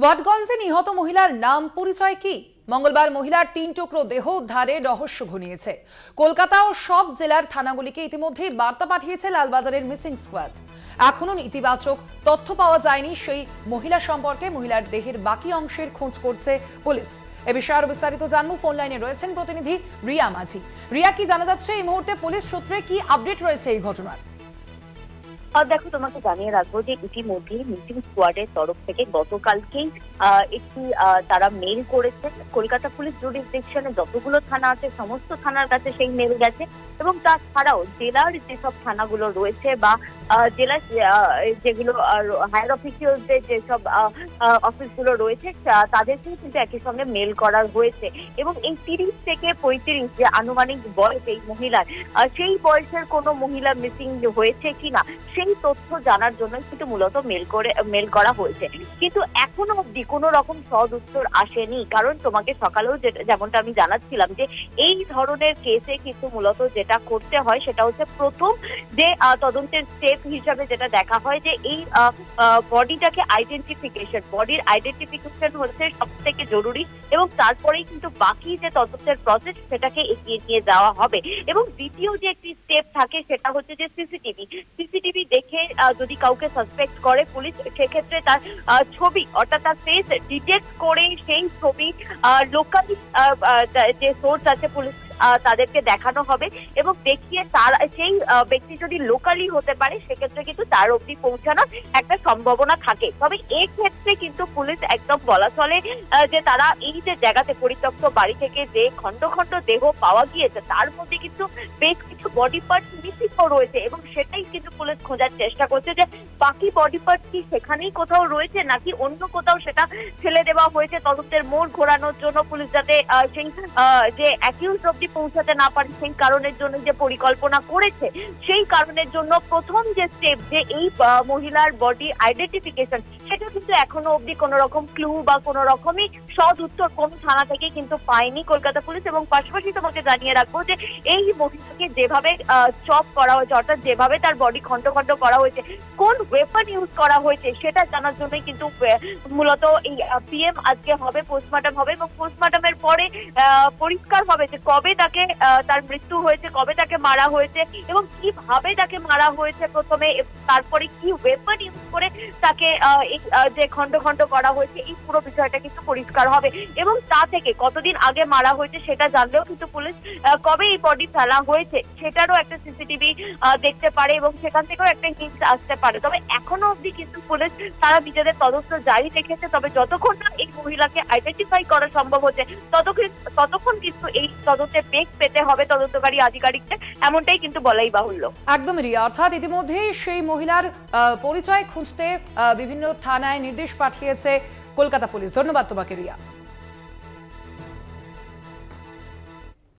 ওয়াটগঞ্জে নিহত মহিলার নাম পরিচয় কি? মঙ্গলবার মহিলার ৩ টুকরো দেহ উদ্ধারে রহস্য ঘনিয়েছে। কলকাতা ও সব জেলার থানাগুলিকে ইতিমধ্যেই বার্তা পাঠিয়েছে লালবাজারের মিসিং স্কোয়াড। এখনো ইতিবাচক তথ্য পাওয়া যায়নি সেই মহিলা সম্পর্কে। মহিলার দেহের বাকি অংশের খোঁজ করছে পুলিশ। এ বিষয়ে আরো বিস্তারিত জানবো। ফোন লাইনে রয়েছেন প্রতিনিধি রিয়া মাঝি। রিয়া, কি জানা যাচ্ছে এই মুহূর্তে পুলিশ সূত্রে, কি আপডেট রয়েছে এই ঘটনার? দেখো, তোমাকে জানিয়ে রাখবো যে ইতিমধ্যে মিসিং স্কোয়াডের তরফ থেকে গতকালকেই একটি তারা মেল করেছে কলকাতা পুলিশ জুরিসডিকশনে যতগুলো থানা আছে সমস্ত থানার কাছে সেই মেল গেছে। এবং তাছাড়াও জেলার যেসব থানাগুলো রয়েছে বা জেলার যেগুলো হায়ার অফিসিয়ালসদের যেসব অফিসগুলো রয়েছে তাদেরকেও কিন্তু একই সঙ্গে মেল করা হয়েছে। এবং এই ৩০ থেকে ৩৫ যে আনুমানিক বয়স এই মহিলার, সেই বয়সের কোনো মহিলা মিসিং হয়েছে কিনা সেই তথ্য জানার জন্য কিন্তু মূলত মেল করা হয়েছে। কিন্তু এখনো অব্দি কোনো রকম সদ উত্তর আসেনি। কারণ তোমাকে সকালেও যেমনটা আমি জানাচ্ছিলাম যে এই ধরনের কেসে কিন্তু মূলত যেটা করতে হয় সেটা হচ্ছে প্রথম যে তদন্তের স্টেপ হিসাবে যেটা দেখা হয় যে এই বডির আইডেন্টিফিকেশন হচ্ছে সব থেকে জরুরি। এবং তারপরেই কিন্তু বাকি যে তদন্তের প্রসেস সেটাকে এগিয়ে নিয়ে যাওয়া হবে। এবং দ্বিতীয় যে একটি স্টেপ থাকে সেটা হচ্ছে যে সিসিটিভি দেখে যদি কাউকে সাসপেক্ট করে পুলিশ, সেক্ষেত্রে তার ছবি অর্থাৎ তার ফেস ডিটেক্ট করে সেই ছবি লোকালি যে সোর্স আছে পুলিশ তাদেরকে দেখানো হবে। এবং দেখিয়ে তার সেই ব্যক্তি যদি লোকালি হতে পারে সেক্ষেত্রে কিন্তু তার অবধি পৌঁছানোর একটা সম্ভাবনা থাকে। তবে এক্ষেত্রে কিন্তু পুলিশ একদম বলা চলে যে তারা এই যে জায়গাতে পরিত্যক্ত বাড়ি থেকে যে খন্ড খন্ড দেহ পাওয়া গিয়েছে তার মধ্যে কিন্তু বেশ কিছু বডি পার্ট মিসিং রয়েছে। এবং সেটাই কিন্তু পুলিশ খোঁজার চেষ্টা করছে যে বাকি বডি পার্ট কি সেখানেই কোথাও রয়েছে নাকি অন্য কোথাও সেটা ফেলে দেওয়া হয়েছে তদন্তের মোড় ঘোরানোর জন্য। পুলিশ যাতে সেই যে অ্যাকিউজ অব্দি পৌঁছাতে না পারে সেই কারণের জন্য যে পরিকল্পনা করেছে, সেই কারণের জন্য প্রথম যে স্টেপ যে এই মহিলার বডি আইডেন্টিফিকেশন, সেটা কিন্তু এখনো অব্দি কোনো রকম ক্লু বা কোনো রকমই সদ উত্তর কোন থানা থেকে কিন্তু পায়নি কলকাতা পুলিশ। এবং পাশাপাশি তোমাকে জানিয়ে রাখবো যে এই মহিলাকে যেভাবে চপ করা হয়েছে অর্থাৎ যেভাবে তার বডি খন্ড খন্ড করা হয়েছে, কোন ওয়েপন ইউজ করা হয়েছে সেটা জানার জন্যই কিন্তু মূলত এই পিএম আজকে হবে, পোস্টমর্টম হবে। এবং পোস্টমর্টমের পরে পরিষ্কার হবে যে কবে তাকে তার মৃত্যু হয়েছে, কবে তাকে মারা হয়েছে এবং কিভাবে তাকে মারা হয়েছে প্রথমে, তারপরে কি ওয়েপন ইউজ করে তাকে যে খন্ড খন্ড করা হয়েছে, এই পুরো বিষয়টা কিন্তু পরিষ্কার হবে। এবং তা থেকে কতদিন আগে মারা হয়েছে সেটা জানলেও কিন্তু পুলিশ কবে এই বডি ফেলা হয়েছে সেটারও একটা সিসিটিভি দেখতে পারে এবং সেখান থেকেও একটা হিন্ট আসতে পারে। তবে এখনো অব্দি কিন্তু পুলিশ তারা নিজেদের তদন্ত জারি রেখেছে। তবে যতক্ষণ না এই মহিলাকে আইডেন্টিফাই করা সম্ভব হচ্ছে ততক্ষণ কিন্তু এই তদন্তে বেগ পেতে হবে তদন্তকারী আধিকারিকদের, এমনটাই কিন্তু বলাই বাহুল্য। একদম রিয়া, অর্থাৎ ইতিমধ্যেই সেই মহিলার পরিচয় খুঁজতে বিভিন্ন থানায় নির্দেশ পাঠিয়েছে কলকাতা পুলিশ। ধন্যবাদ তোমাকে রিয়া।